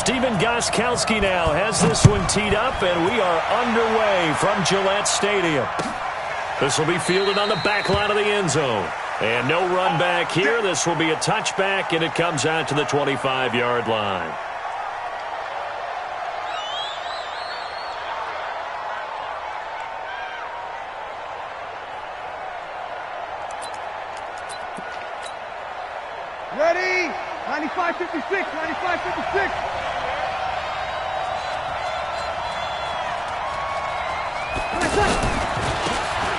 Steven Gostkowski now has this one teed up, and we are underway from Gillette Stadium. This will be fielded on the back line of the end zone. And no run back here. This will be a touchback, and it comes out to the 25-yard line. Ready? 95-56, 95-56.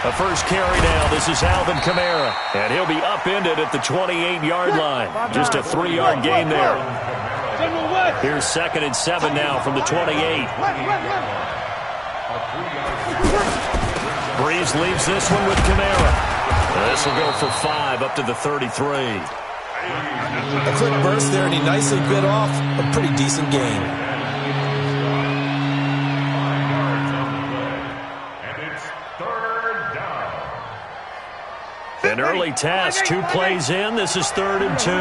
The first carry now. This is Alvin Kamara. And he'll be upended at the 28-yard line. Just a 3-yard gain there. Here's 2nd and 7 now from the 28. Breeze leaves this one with Kamara. This will go for 5 up to the 33. A quick burst there, and he nicely bit off a pretty decent gain. An early test, 2 plays in. This is 3rd and 2.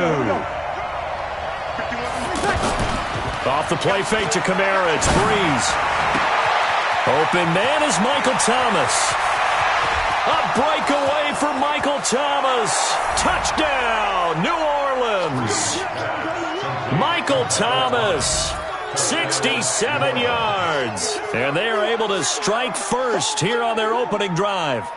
Off the play fake to Kamara. It's Breeze. Open man is Michael Thomas. A breakaway for Michael Thomas. Touchdown, New Orleans. Michael Thomas, 67 yards. And they are able to strike first here on their opening drive.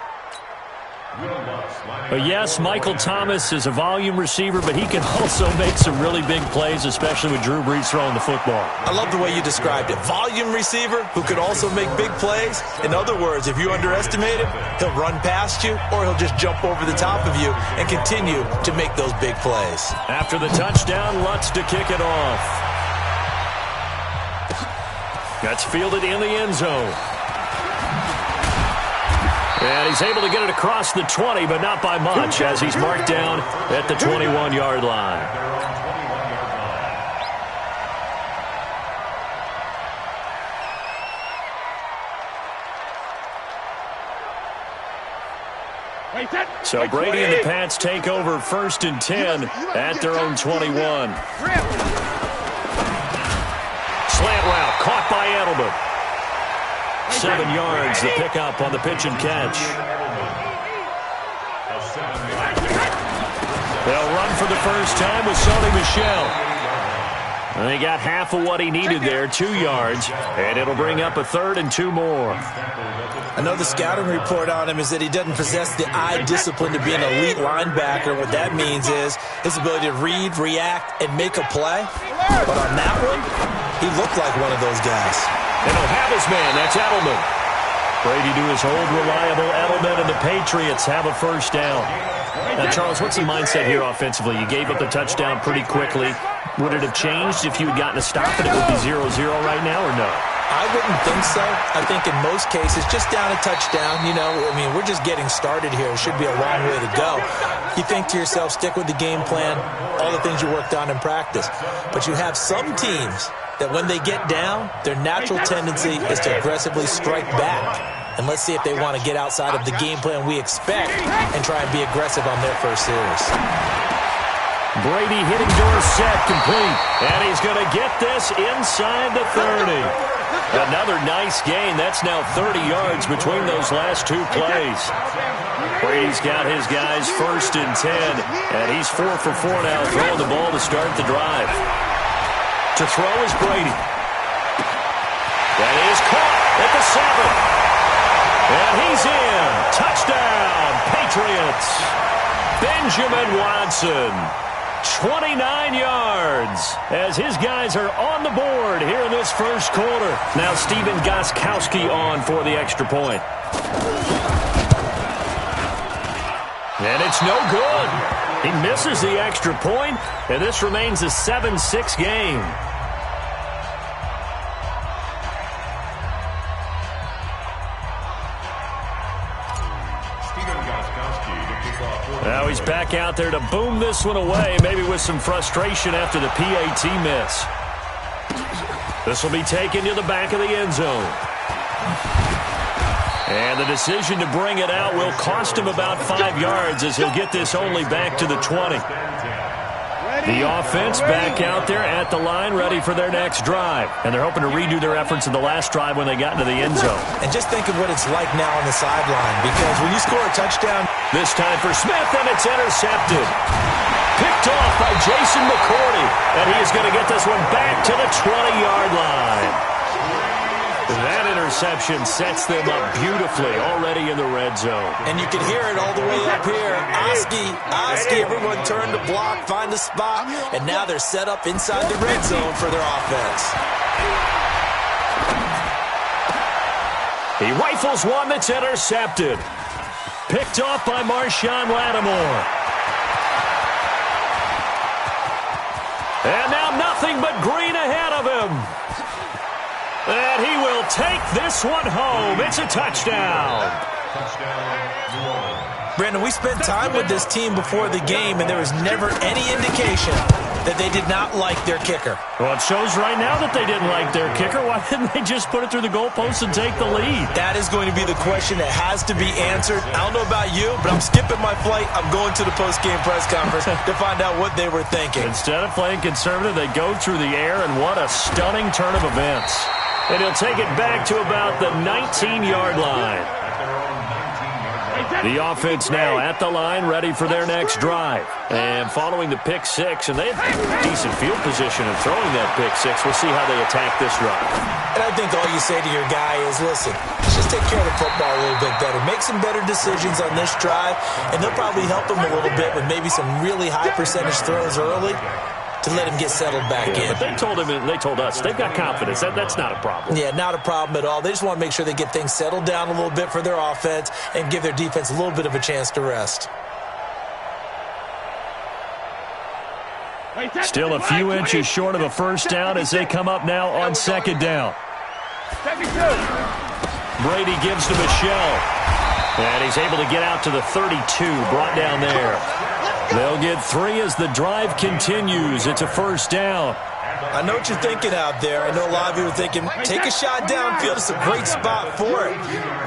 But yes, Michael Thomas is a volume receiver, but he can also make some really big plays, especially with Drew Brees throwing the football. I love the way you described it. Volume receiver who could also make big plays. In other words, if you underestimate him, he'll run past you or he'll just jump over the top of you and continue to make those big plays. After the touchdown, Lutz to kick it off. That's fielded in the end zone. And he's able to get it across the 20, but not by much, as he's marked down at the 21-yard line. So Brady and the Pats take over 1st and 10 at their own 21. Slant route caught by Edelman. 7 yards, the pickup on the pitch and catch. They'll run for the first time with Sony Michel. And they got half of what he needed there, 2 yards, and it'll bring up a 3rd and 2 more. I know the scouting report on him is that he doesn't possess the eye discipline to be an elite linebacker. What that means is his ability to read, react, and make a play. But on that one, he looked like one of those guys. And he'll have his man. That's Edelman. Brady to his old reliable Edelman, and the Patriots have a first down. Now, Charles, what's the mindset here offensively? You gave up the touchdown pretty quickly. Would it have changed if you had gotten a stop and it would be 0-0 right now, or no? I wouldn't think so. I think in most cases, just down a touchdown, we're just getting started here. It should be a long way to go. You think to yourself, stick with the game plan, all the things you worked on in practice. But you have some teams that when they get down, their natural tendency is to aggressively strike back. And let's see if they want to get outside of the game plan we expect and try and be aggressive on their first series. Brady hitting Dorsett complete. And he's going to get this inside the 30. Another nice gain. That's now 30 yards between those last 2 plays. Brady's got his guys 1st and 10. And he's 4 for 4 now, throwing the ball to start the drive. To throw is Brady. That is caught at the 7. And he's in. Touchdown, Patriots. Benjamin Watson, 29 yards, as his guys are on the board here in this first quarter. Now Steven Gostkowski on for the extra point. And it's no good. He misses the extra point, and this remains a 7-6 game. Now he's back out there to boom this one away, maybe with some frustration after the PAT miss. This will be taken to the back of the end zone. And the decision to bring it out will cost him about 5 yards, as he'll get this only back to the 20. The offense back out there at the line, ready for their next drive. And they're hoping to redo their efforts in the last drive when they got into the end zone. And just think of what it's like now on the sideline, because when you score a touchdown. This time for Smith, and it's intercepted. Picked off by Jason McCourty. And he is going to get this one back to the 20-yard line. That interception sets them up beautifully already in the red zone. And you can hear it all the way up here. Oski, everyone turned to block, find a spot, and now they're set up inside the red zone for their offense. He rifles one that's intercepted. Picked off by Marshawn Lattimore. And now nothing but green ahead of him. And he will take this one home. It's a touchdown. Brandon, we spent time with this team before the game, and there was never any indication that they did not like their kicker. Well, it shows right now that they didn't like their kicker. Why didn't they just put it through the goalpost and take the lead? That is going to be the question that has to be answered. I don't know about you, but I'm skipping my flight. I'm going to the post-game press conference to find out what they were thinking. Instead of playing conservative, they go through the air, and what a stunning turn of events. And he'll take it back to about the 19-yard line. The offense now at the line, ready for their next drive. And following the pick six, and they have decent field position of throwing that pick six. We'll see how they attack this drive. And I think all you say to your guy is, listen, let's just take care of the football a little bit better. Make some better decisions on this drive, and they'll probably help him a little bit with maybe some really high percentage throws early to let him get settled back in. But they told him, and they told us, they've got confidence. That's not a problem. Yeah, not a problem at all. They just want to make sure they get things settled down a little bit for their offense and give their defense a little bit of a chance to rest. Still a few inches short of a first down as they come up now on second down. Brady gives to Michelle. And he's able to get out to the 32, brought down there. They'll get 3 as the drive continues. It's a first down. I know what you're thinking out there. I know a lot of you are thinking, take a shot downfield. It's a great spot for it.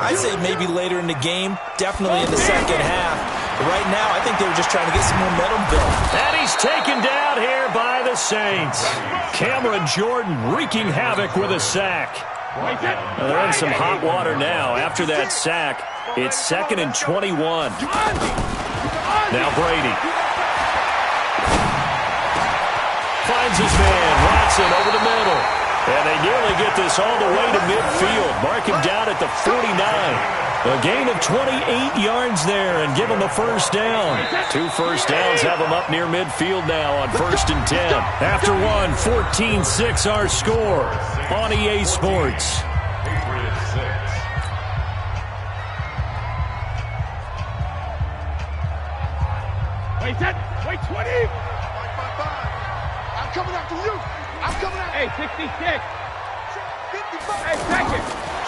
I'd say maybe later in the game, definitely in the second half. But right now, I think they were just trying to get some momentum built. And he's taken down here by the Saints. Cameron Jordan wreaking havoc with a sack. They're in some hot water now. After that sack, it's 2nd and 21. Now Brady finds his man, Watson over the middle. And they nearly get this all the way to midfield. Mark him down at the 49. A gain of 28 yards there and give him a first down. 2 first downs have him up near midfield now on 1st and 10. After one, 14-6 our score on EA Sports. Wait, 20. I'm coming after you. I'm coming after you. Hey, 66. Hey, second.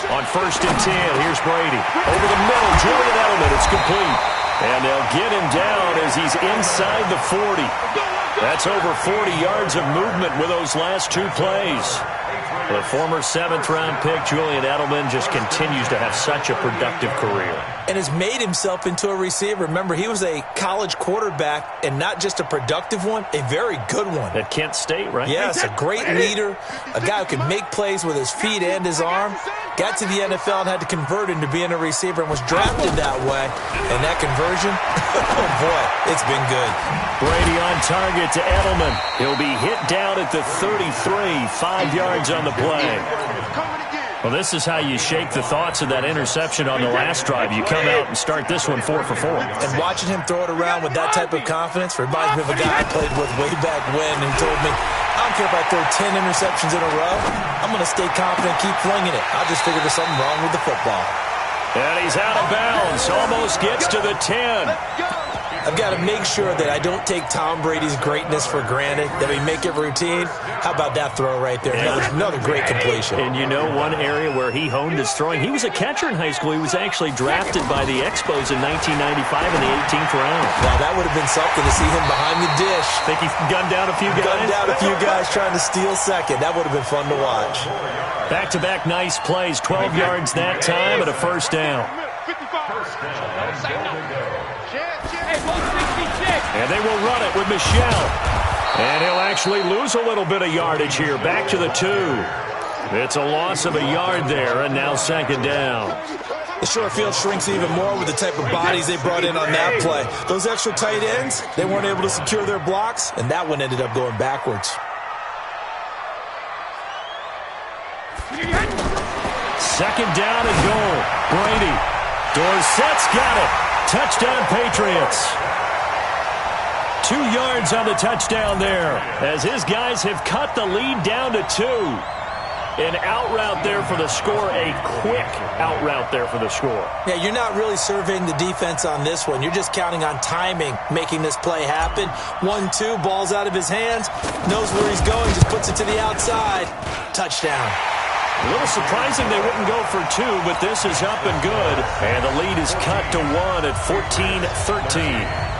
On 1st and 10, here's Brady. Over the middle, Julian Edelman. It's complete. And they'll get him down as he's inside the 40. That's over 40 yards of movement with those last 2 plays. The former 7th-round pick, Julian Edelman, just continues to have such a productive career. And has made himself into a receiver. Remember, he was a college quarterback, and not just a productive one, a very good one. At Kent State, right? Yes, a great leader, a guy who can make plays with his feet and his arm. Got to the NFL and had to convert into being a receiver and was drafted that way. And that conversion, oh boy, it's been good. Brady on target to Edelman. He'll be hit down at the 33, 5 yards on the play. Well, this is how you shake the thoughts of that interception on the last drive. You come out and start this one 4 for 4. And watching him throw it around with that type of confidence reminds me of a guy I played with way back when who told me, I don't care if I throw 10 interceptions in a row. I'm going to stay confident, keep flinging it. I'll just figure there's something wrong with the football. And he's out of bounds. Almost gets to the 10. I've got to make sure that I don't take Tom Brady's greatness for granted, that we make it routine. How about that throw right there? Another great completion. And you know one area where he honed his throwing? He was a catcher in high school. He was actually drafted by the Expos in 1995 in the 18th round. Now, that would have been something to see him behind the dish. Think he gunned down a few guys? Gunned down a few guys trying to steal second. That would have been fun to watch. Back-to-back nice plays, 12 yards that time and a first down. And they will run it with Michelle. And he'll actually lose a little bit of yardage here. Back to the 2. It's a loss of a yard there, and now second down. The short field shrinks even more with the type of bodies they brought in on that play. Those extra tight ends, they weren't able to secure their blocks, and that one ended up going backwards. Second down and goal. Brady. Dorsett's got it. Touchdown, Patriots. 2 yards on the touchdown there as his guys have cut the lead down to 2. An out route there for the score, a quick out route there for the score. Yeah, you're not really surveying the defense on this one. You're just counting on timing, making this play happen. 1-2, ball's out of his hands, knows where he's going, just puts it to the outside. Touchdown. A little surprising they wouldn't go for 2, but this is up and good. And the lead is cut to 1 at 14-13.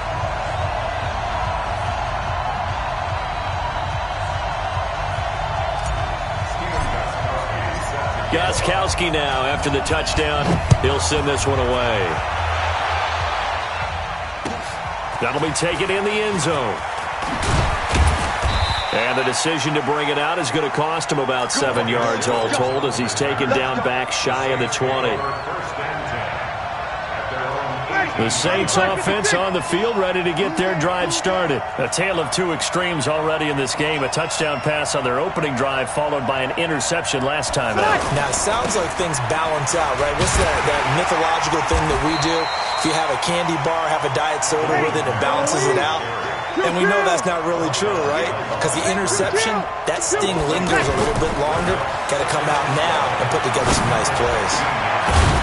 Gostkowski now after the touchdown. He'll send this one away. That'll be taken in the end zone. And the decision to bring it out is going to cost him about 7 yards all told as he's taken down back shy of the 20. The Saints offense on the field ready to get their drive started. A tale of 2 extremes already in this game. A touchdown pass on their opening drive followed by an interception last time out. Now, it sounds like things balance out, right? What's that mythological thing that we do? If you have a candy bar, have a diet soda with it, it balances it out. And we know that's not really true, right? Because the interception, that sting lingers a little bit longer. Got to come out now and put together some nice plays.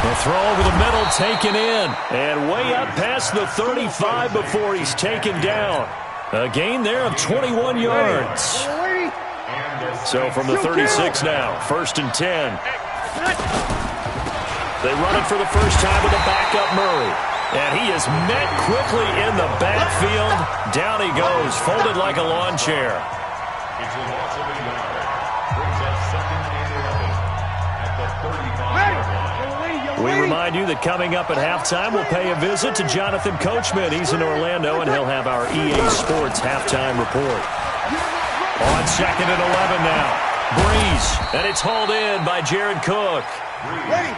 The throw over the middle taken in. And way up past the 35 before he's taken down. A gain there of 21 yards. So from the 36 now, 1st and 10. They run it for the first time with a backup Murray. And he is met quickly in the backfield. Down he goes, folded like a lawn chair. We remind you that coming up at halftime, we'll pay a visit to Jonathan Coachman. He's in Orlando, and he'll have our EA Sports halftime report. On 2nd and 11 now. Breeze, and it's hauled in by Jared Cook.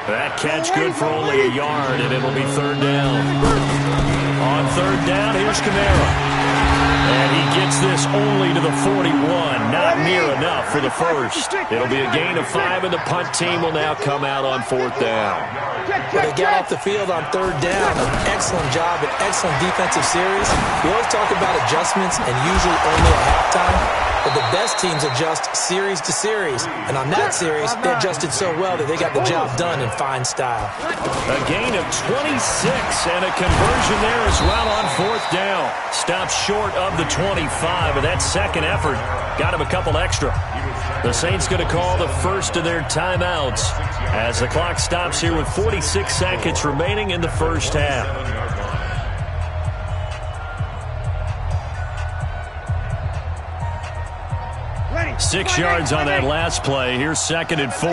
That catch good for only a yard, and it'll be 3rd down. On 3rd down, here's Kamara. And he gets this only to the 41. Not near enough for the first. It'll be a gain of 5, and the punt team will now come out on 4th down. Well, they got off the field on 3rd down. An excellent job, an excellent defensive series. We always talk about adjustments and usually only at halftime. But the best teams adjust series to series. And on that series, they adjusted so well that they got the job done in fine style. A gain of 26 and a conversion there as well on 4th down. Stopped short of the 25, but that second effort got him a couple extra. The Saints going to call the first of their timeouts as the clock stops here with 46 seconds remaining in the first half. 6 yards on that last play. Here's 2nd and 4.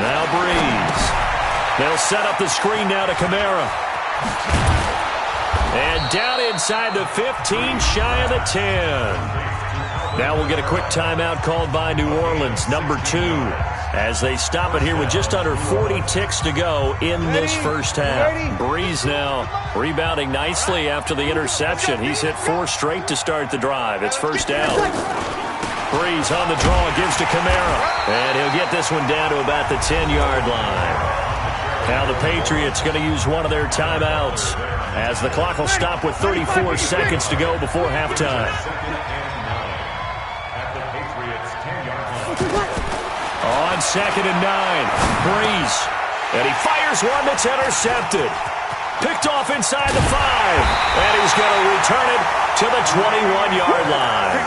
Now Breeze. They'll set up the screen now to Kamara. And down inside the 15, shy of the 10. Now we'll get a quick timeout called by New Orleans, number 2, as they stop it here with just under 40 ticks to go in this first half. Breeze now rebounding nicely after the interception. He's hit 4 straight to start the drive. It's 1st down. Breeze on the draw, gives to Kamara. And he'll get this one down to about the 10-yard line. Now the Patriots going to use one of their timeouts as the clock will stop with 34 seconds to go before halftime. On 2nd and 9, Breeze. And he fires one that's intercepted. Picked off inside the 5. And he's going to return it to the 21-yard line.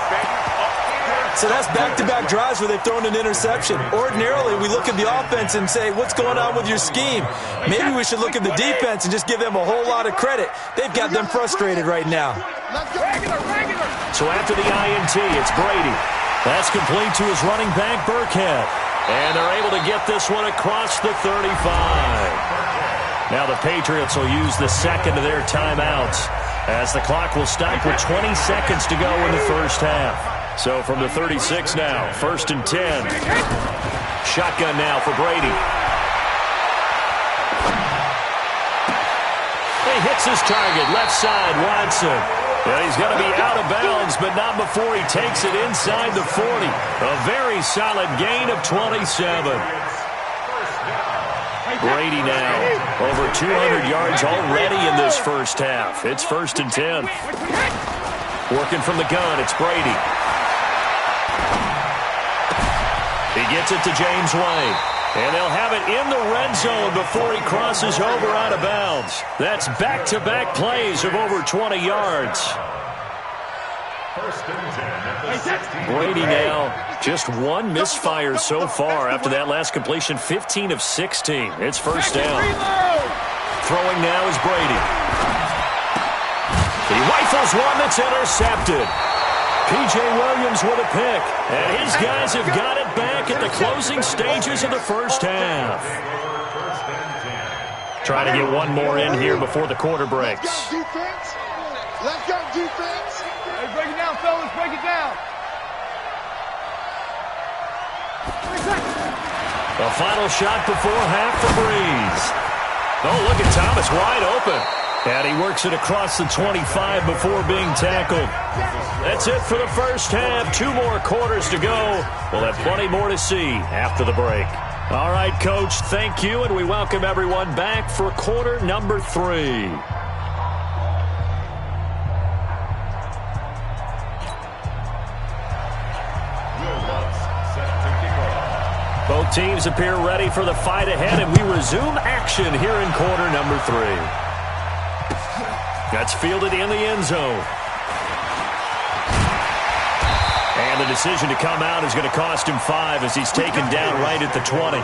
So that's back-to-back drives where they've thrown an interception. Ordinarily, we look at the offense and say, what's going on with your scheme? Maybe we should look at the defense and just give them a whole lot of credit. They've got them frustrated right now. So after the INT, it's Brady. That's complete to his running back, Burkhead. And they're able to get this one across the 35. Now the Patriots will use the second of their timeouts as the clock will stop with 20 seconds to go in the first half. So from the 36 now, 1st and 10. Shotgun now for Brady. He hits his target, left side, Watson. And he's going to be out of bounds, but not before he takes it inside the 40. A very solid gain of 27. Brady now over 200 yards already in this first half. It's 1st and 10. Working from the gun, it's Brady. He gets it to James White. And they'll have it in the red zone before he crosses over out of bounds. That's back-to-back plays of over 20 yards. Brady now just one misfire so far after that last completion, 15 of 16. It's 1st down. Throwing now is Brady. He rifles one that's intercepted. P.J. Williams with a pick. And his guys have got it back at the closing stages of the first half. Trying to get one more in here before the quarter breaks. Let's go, defense. Let's go, defense. Hey, break it down, fellas. Break it down. The final shot before half for Breeze. Oh, look at Thomas wide open. And he works it across the 25 before being tackled. That's it for the first half. 2 more quarters to go. We'll have plenty more to see after the break. All right, Coach, thank you, and we welcome everyone back for quarter number 3. Both teams appear ready for the fight ahead, and we resume action here in quarter number 3. That's fielded in the end zone. And the decision to come out is going to cost him 5 as he's taken down right at the 20.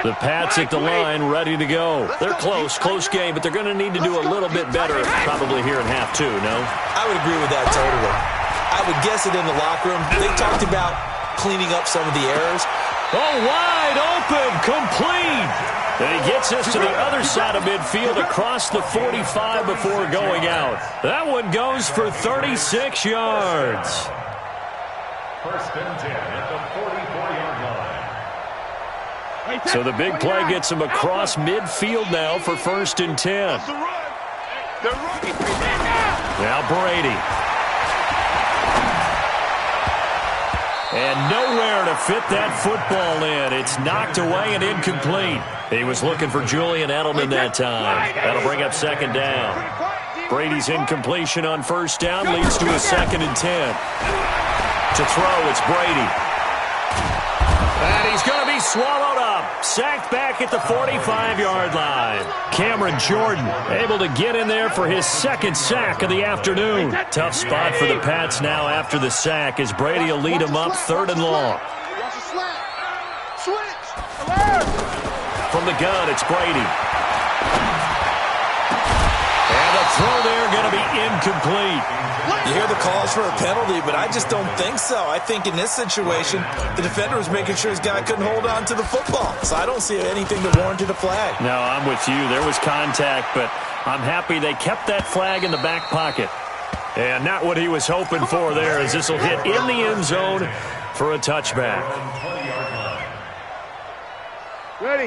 The Pats at the line, ready to go. They're close game, but they're going to need to do a little bit better probably here in half 2, no? I would agree with that totally. I would guess it in the locker room. They talked about cleaning up some of the errors. Oh, wide open, complete. And he gets us to the other side of midfield across the 45 before going out. That one goes for 36 yards. 1st and 10 at the 44-yard line. So the big play gets him across midfield now for 1st and 10. Now Brady. And nowhere to fit that football in. It's knocked away and incomplete. He was looking for Julian Edelman that time. That'll bring up 2nd down. Brady's incompletion on 1st down leads to a 2nd and 10. To throw, it's Brady. And he's going to be swallowed up. Sacked back at the 45-yard line. Cameron Jordan able to get in there for his 2nd sack of the afternoon. Tough spot for the Pats now after the sack as Brady will lead them up 3rd and long. From the gun, it's Brady. And the throw there going to be incomplete. You hear the calls for a penalty, but I just don't think so. I think in this situation, the defender was making sure his guy couldn't hold on to the football. So I don't see anything that warranted a flag. No, I'm with you. There was contact, but I'm happy they kept that flag in the back pocket. And not what he was hoping for there, as this will hit in the end zone for a touchback.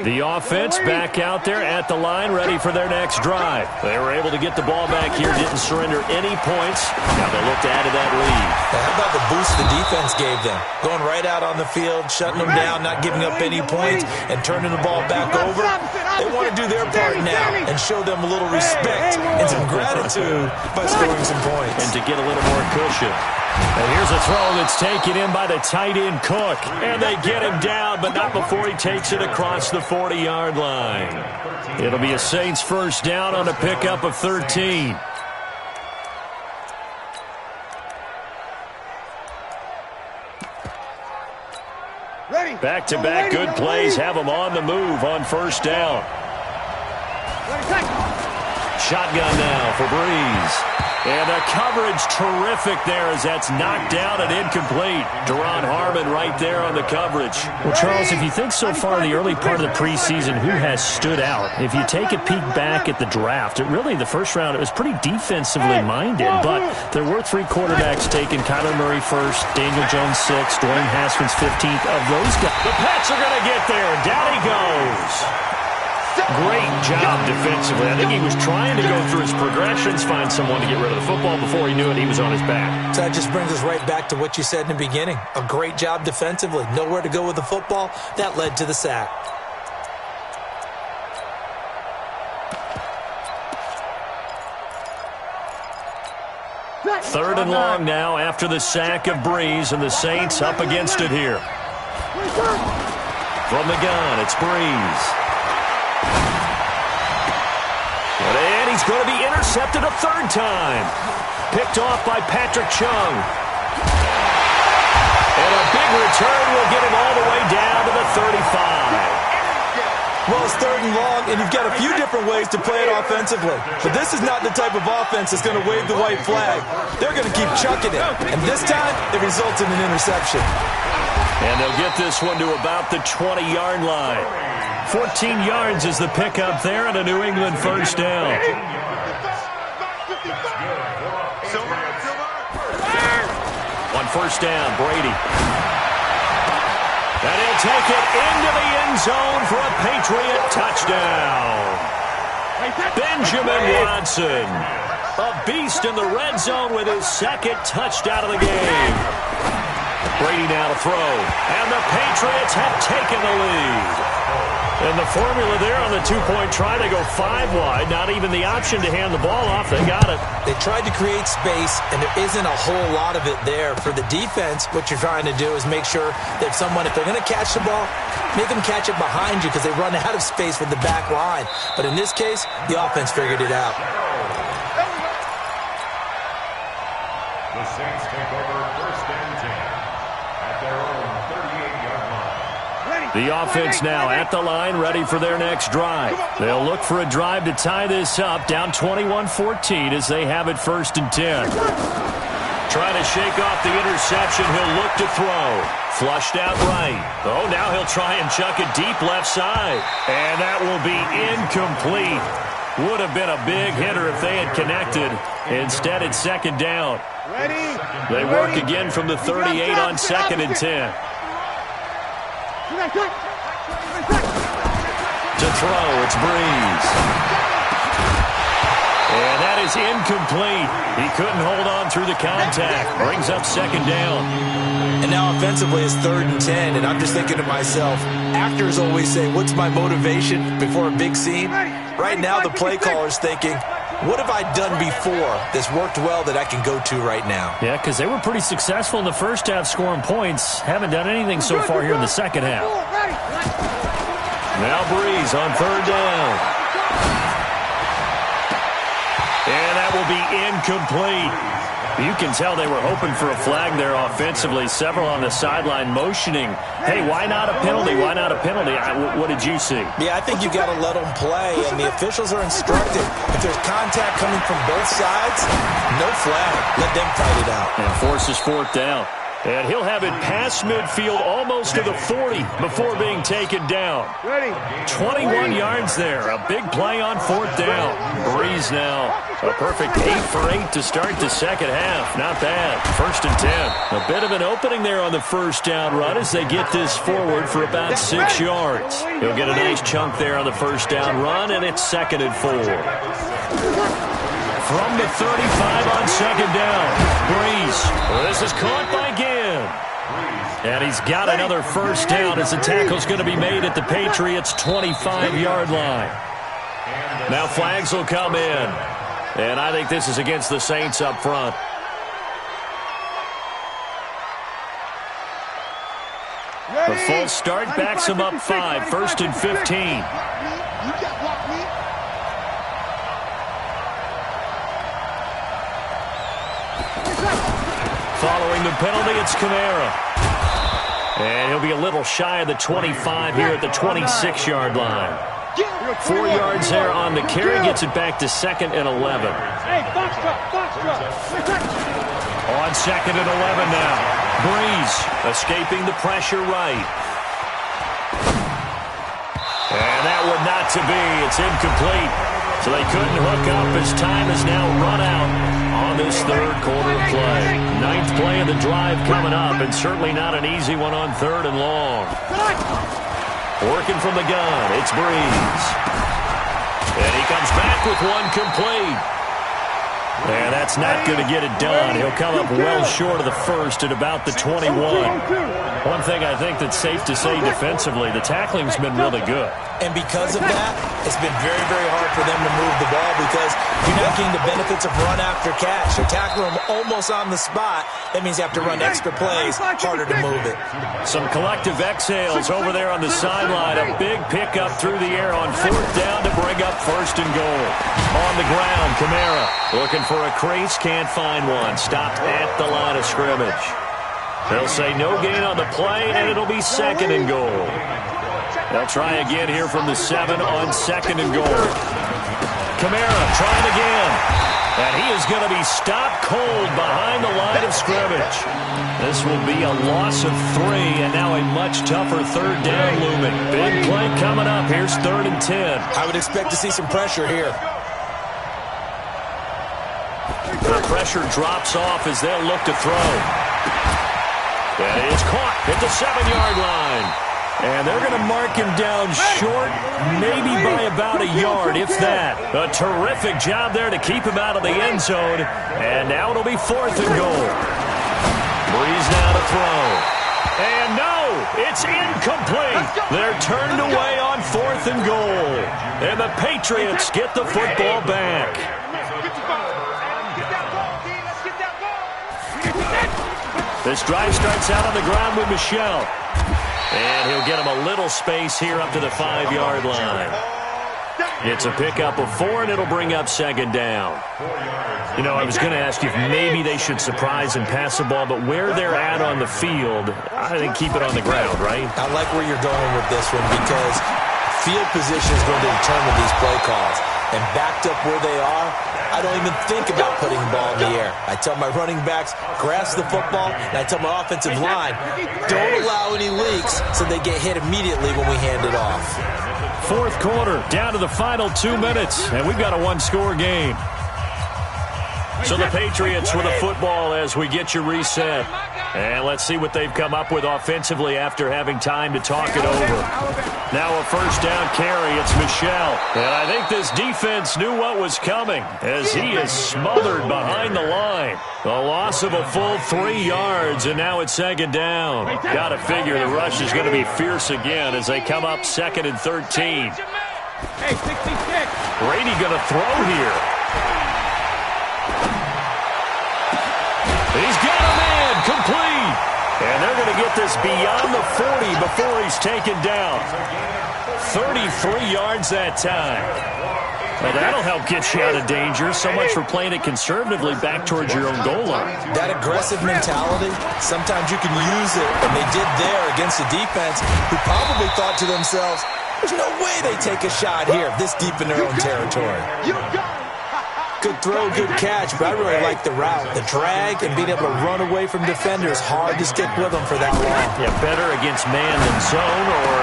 The offense back out there at the line, ready for their next drive. They were able to get the ball back here, didn't surrender any points. Now they look to add to that lead. How about the boost the defense gave them? Going right out on the field, shutting them down, not giving up any points, and turning the ball back over. They want to do their part now and show them a little respect and some gratitude by scoring some points. And to get a little more cushion. And here's a throw that's taken in by the tight end Cook. And they get him down, but not before he takes it across the 40-yard line. It'll be a Saints 1st down on a pickup of 13. Back-to-back good plays have them on the move on 1st down. shotgun now for Breeze. And the coverage terrific there as that's knocked down and incomplete. Deron Harmon right there on the coverage. Well, Charles, if you think so far in the early part of the preseason, who has stood out? If you take a peek back at the draft, the first round, it was pretty defensively minded. But there were 3 quarterbacks taken. Kyler Murray first, Daniel Jones 6th, Dwayne Haskins 15th. Of those guys, the Pats are going to get there. Down he goes. Great job defensively. I think he was trying to go through his progressions, find someone to get rid of the football. Before he knew it, he was on his back. So that just brings us right back to what you said in the beginning. A great job defensively. Nowhere to go with the football. That led to the sack. Third and long now after the sack of Breeze, and the Saints up against it here. From the gun, it's Breeze. And he's going to be intercepted a third time. Picked off by Patrick Chung. And a big return will get him all the way down to the 35. Well, it's third and long, and you've got a few different ways to play it offensively. But this is not the type of offense that's going to wave the white flag. They're going to keep chucking it. And this time, it results in an interception. And they'll get this one to about the 20-yard line. 14 yards is the pickup there, and a New England first down. On first down, Brady. And he'll take it into the end zone for a Patriot touchdown. Benjamin Watson, a beast in the red zone with his second touchdown of the game. Brady now to throw, and the Patriots have taken the lead. And the formula there on the two-point try, they go 5 wide. Not even the option to hand the ball off. They got it. They tried to create space, and there isn't a whole lot of it there. For the defense, what you're trying to do is make sure that if they're going to catch the ball, make them catch it behind you because they run out of space with the back line. But in this case, the offense figured it out. The Saints take over first and 10 at their own 38-yard line. The offense now at the line, ready for their next drive. They'll look for a drive to tie this up, down 21-14 as they have it first and 10. Trying to shake off the interception, he'll look to throw. Flushed out right. Oh, now he'll try and chuck it deep left side. And that will be incomplete. Would have been a big hitter if they had connected. Instead, it's second down. They work again from the 38 on second and 10. To throw, it's Breeze. And that is incomplete. He couldn't hold on through the contact. Brings up second down. And now offensively it's third and 10, and I'm just thinking to myself, actors always say, what's my motivation before a big scene? Right now the play caller's thinking, what have I done before that's worked well that I can go to right now? Yeah, because they were pretty successful in the first half scoring points. Haven't done anything so far here in the second half. Now Breeze on third down. And that will be incomplete. You can tell they were hoping for a flag there offensively. Several on the sideline motioning, hey, why not a penalty? Why not a penalty? What did you see? Yeah, I think you've got to let them play, and the officials are instructed. If there's contact coming from both sides, no flag. Let them fight it out. And forces fourth down. And he'll have it past midfield almost to the 40 before being taken down. 21 yards there. A big play on fourth down. Breeze now. A perfect 8 for 8 to start the second half. Not bad. First and 10. A bit of an opening there on the first down run as they get this forward for about 6 yards. He'll get a nice chunk there on the first down run, and it's second and 4. From the 35 on second down, Breeze. This is caught by Ginn. And he's got another first down as the tackle's going to be made at the Patriots' 25-yard line. Now flags will come in. And I think this is against the Saints up front. The false start backs him up 5, first and 15. Following the penalty, it's Kamara. And he'll be a little shy of the 25 here at the 26-yard line. 4 yards there on the carry. Gets it back to 2nd and 11. Hey, box truck. On 2nd and 11 now. Breeze escaping the pressure right. And that one not to be. It's incomplete. So they couldn't hook up as time has now run out on this third quarter of play. 9th play of the drive coming up, and certainly not an easy one on 3rd and long. Working from the gun, it's Breeze. And he comes back with one complete. And that's not going to get it done. He'll come up well short of the first at about the 21. One thing I think that's safe to say defensively, the tackling's been really good. And because of that, it's been very, very hard for them to move the ball because you're not getting the benefits of run after catch. You tackle them almost on the spot. That means you have to run extra plays, harder to move it. Some collective exhales over there on the sideline. A big pickup through the air on 4th down to bring up 1st and goal. On the ground, Kamara looking for a crease, can't find one. Stopped at the line of scrimmage. They'll say no gain on the play, and it'll be 2nd and goal. They'll try again here from the 7 on 2nd and goal. Kamara trying again. And he is going to be stopped cold behind the line of scrimmage. This will be a loss of 3, and now a much tougher 3rd down looming. Big play coming up. Here's 3rd and 10. I would expect to see some pressure here. The pressure drops off as they'll look to throw. And it is caught at the 7-yard line. And they're going to mark him down short, maybe by about a yard, if that. A terrific job there to keep him out of the end zone. And now it'll be 4th and goal. Breeze now to throw. And no, it's incomplete. They're turned away on 4th and goal. And the Patriots get the football back. This drive starts out on the ground with Michel. And he'll get him a little space here up to the 5-yard line. It's a pickup of 4, and it'll bring up 2nd down. You know, I was going to ask you if maybe they should surprise and pass the ball, but where they're at on the field, I think keep it on the ground, right? I like where you're going with this one because field position is going to determine these play calls. And backed up where they are, I don't even think about putting the ball in the air. I tell my running backs, grasp the football, and I tell my offensive line, don't allow any leaks so they get hit immediately when we hand it off. 4th quarter, down to the final 2 minutes, and we've got a 1-score game. So the Patriots with a football as we get you reset. And let's see what they've come up with offensively after having time to talk it over. Now a 1st down carry. It's Michel. And I think this defense knew what was coming as he is smothered behind the line. The loss of a full 3 yards, and now it's 2nd down. Got to figure the rush is going to be fierce again as they come up 2nd and 13. Hey, 66. Brady going to throw here. He's got a man complete. And they're going to get this beyond the 40 before he's taken down. 33 yards that time. Well, that'll help get you out of danger. So much for playing it conservatively back towards your own goal line. That aggressive mentality, sometimes you can use it, and they did there against a defense who probably thought to themselves, there's no way they take a shot here this deep in their own territory. Good throw, good catch, but I really like the route. The drag and being able to run away from defenders, hard to stick with them for that long. Yeah, better against man than zone, or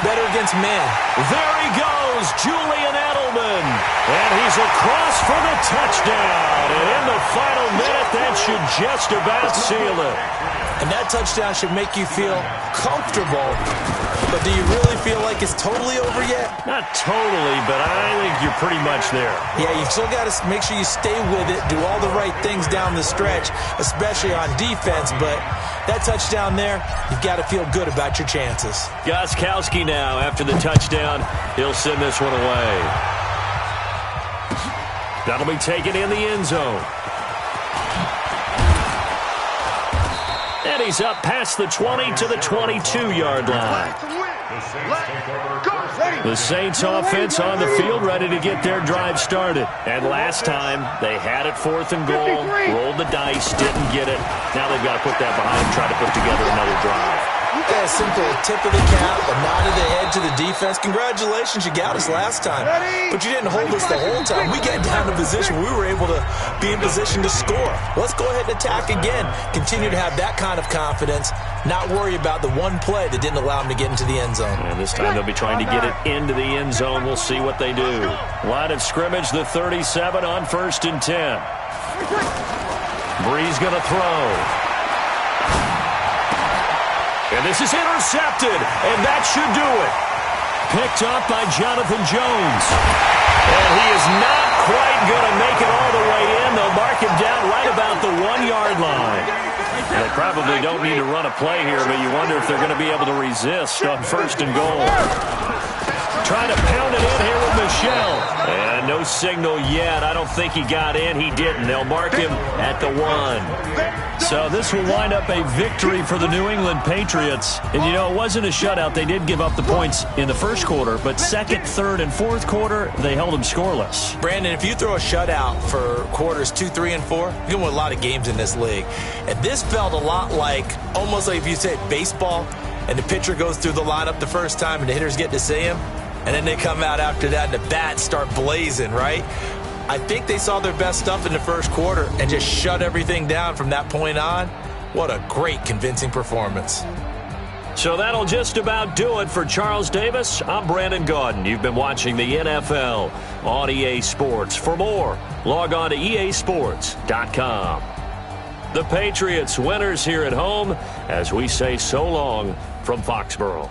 better against man. There he goes, Julian Edelman. And he's across for the touchdown. And in the final minute, that should just about seal it. And that touchdown should make you feel comfortable. But do you really feel like it's totally over yet? Not totally, but I think you're pretty much there. Yeah, you still got to make sure you stay with it, do all the right things down the stretch, especially on defense. But that touchdown there, you've got to feel good about your chances. Gostkowski now, after the touchdown, he'll send this one away. That'll be taken in the end zone. And he's up past the 20 to the 22-yard line. The Saints offense on the field, ready to get their drive started. And last time, they had it 4th and goal, rolled the dice, didn't get it. Now they've got to put that behind them, try to put together another drive. that as simple a tip of the cap, a nod of the head to the defense. Congratulations, you got us last time. But you didn't hold us the whole time. We got down to position. We were able to be in position to score. Let's go ahead and attack again. Continue to have that kind of confidence, not worry about the one play that didn't allow them to get into the end zone. And this time they'll be trying to get it into the end zone. We'll see what they do. Line of scrimmage, the 37 on 1st and 10. Bree's going to throw. And this is intercepted, and that should do it. Picked up by Jonathan Jones. And he is not quite going to make it all the way in. They'll mark him down right about the 1-yard line. They probably don't need to run a play here, but you wonder if they're going to be able to resist on 1st and goal. Trying to pound it in here with Michelle. And no signal yet. I don't think he got in. He didn't. They'll mark him at the 1. So this will wind up a victory for the New England Patriots. And, you know, it wasn't a shutout. They did give up the points in the first quarter, but second, third, and fourth quarter, they held them scoreless. Brandon, if you throw a shutout for quarters 2, 3, and 4, you can win a lot of games in this league. And this felt a lot like, almost like if you said baseball, and the pitcher goes through the lineup the first time and the hitters get to see him, and then they come out after that and the bats start blazing, right? I think they saw their best stuff in the first quarter and just shut everything down from that point on. What a great, convincing performance. So that'll just about do it for Charles Davis. I'm Brandon Gaudin. You've been watching the NFL on EA Sports. For more, log on to easports.com. The Patriots winners here at home as we say so long from Foxborough.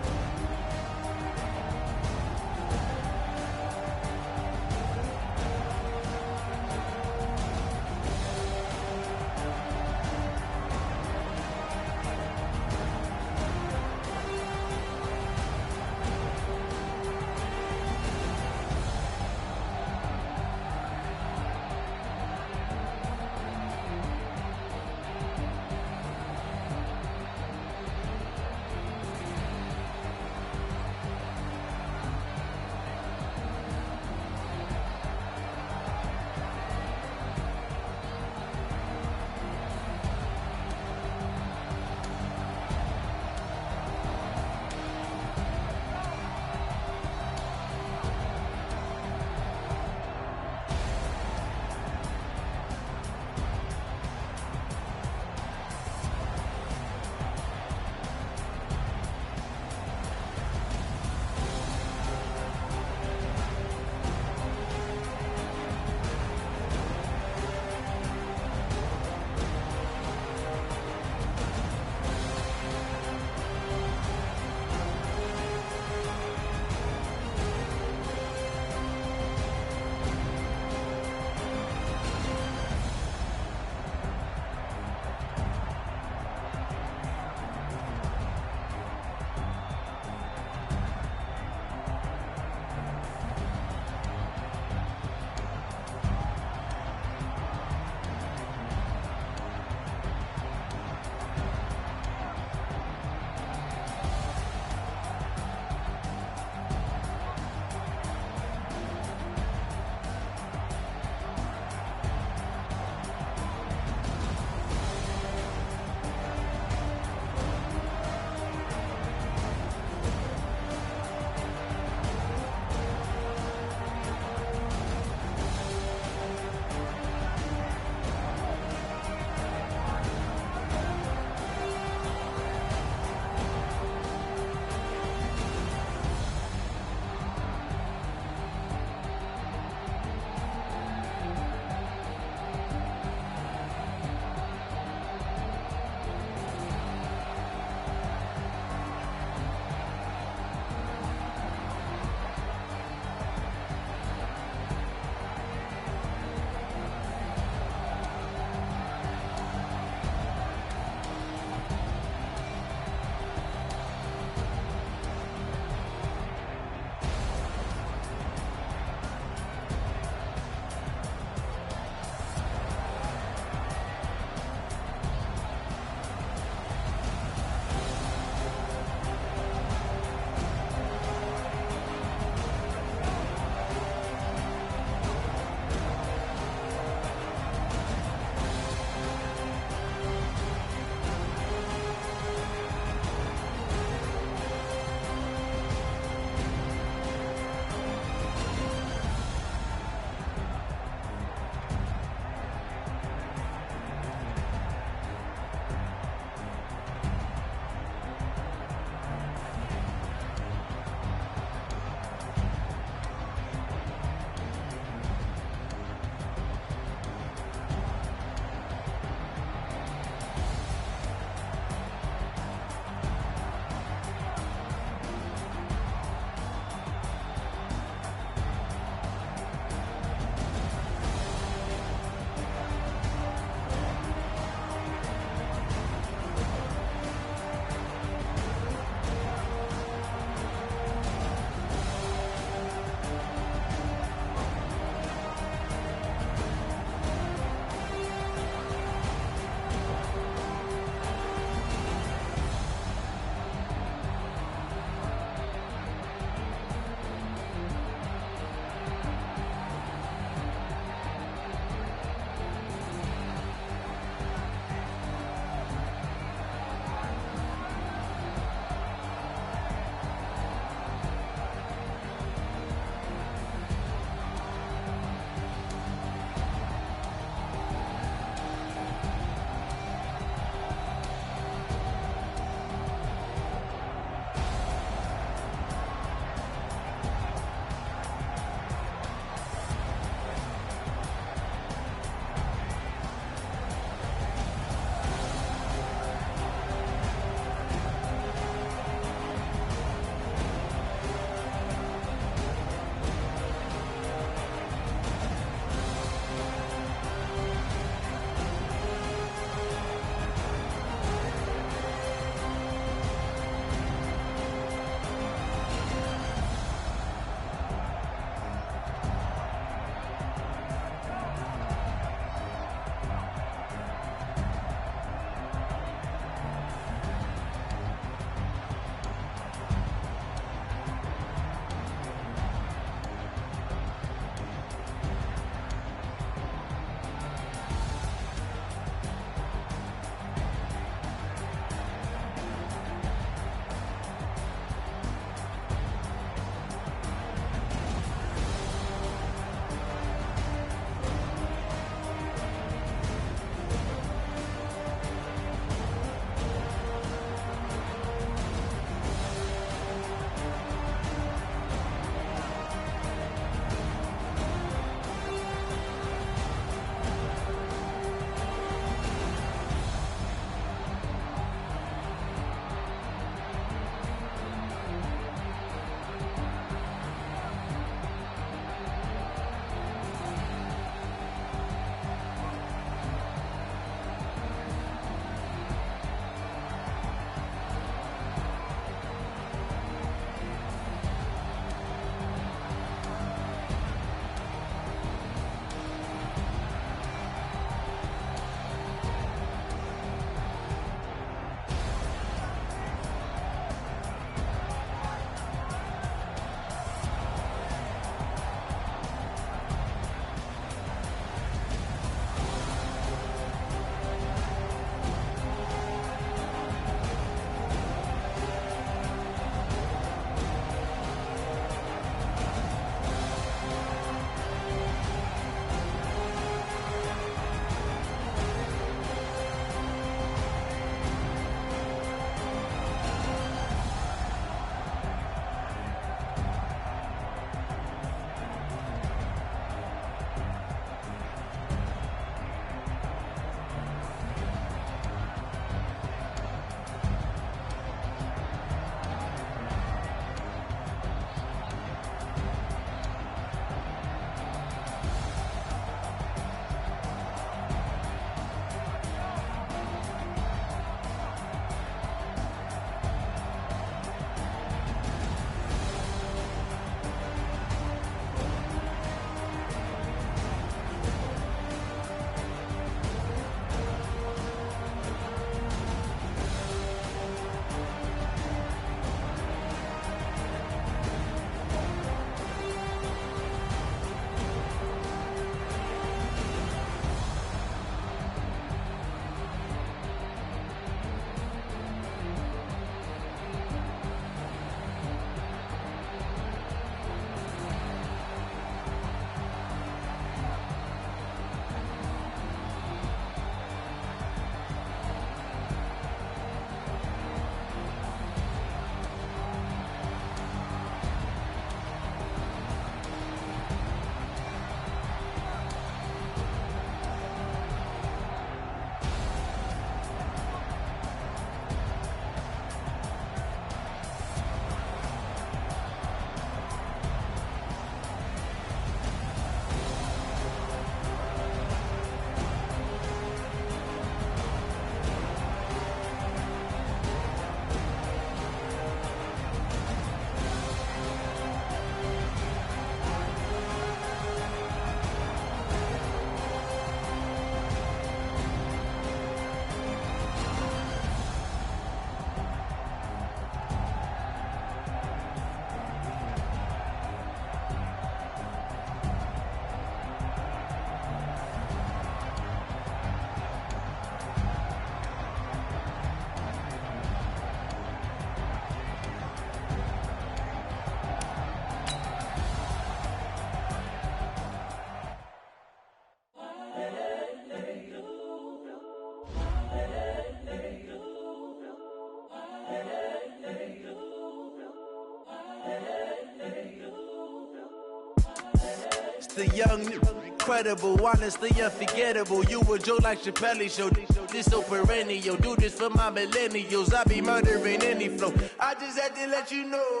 The young, incredible, honestly unforgettable. You a joke like Chappelle Show. This so perennial. Do this for my millennials. I be murdering any flow. I just had to let you know.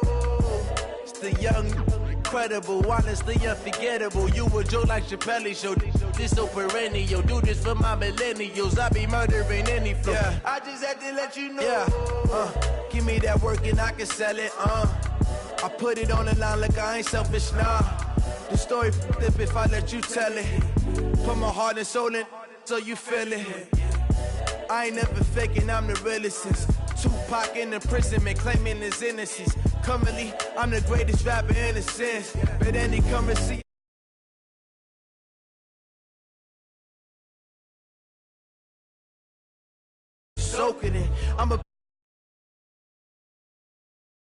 It's the young, incredible, honestly unforgettable. You a joke like Chappelle Show. This so perennial. Do this for my millennials. I be murdering any flow. Yeah. I just had to let you know. Yeah. Give me that work and I can sell it. I put it on the line like I ain't selfish, nah. The story flip if I let you tell it. Put my heart and soul in so you feel it. I ain't never faking, I'm the realest since Tupac in imprisonment, claiming his innocence. Currently, I'm the greatest rapper in a sense. But any currency soaking it. I'm a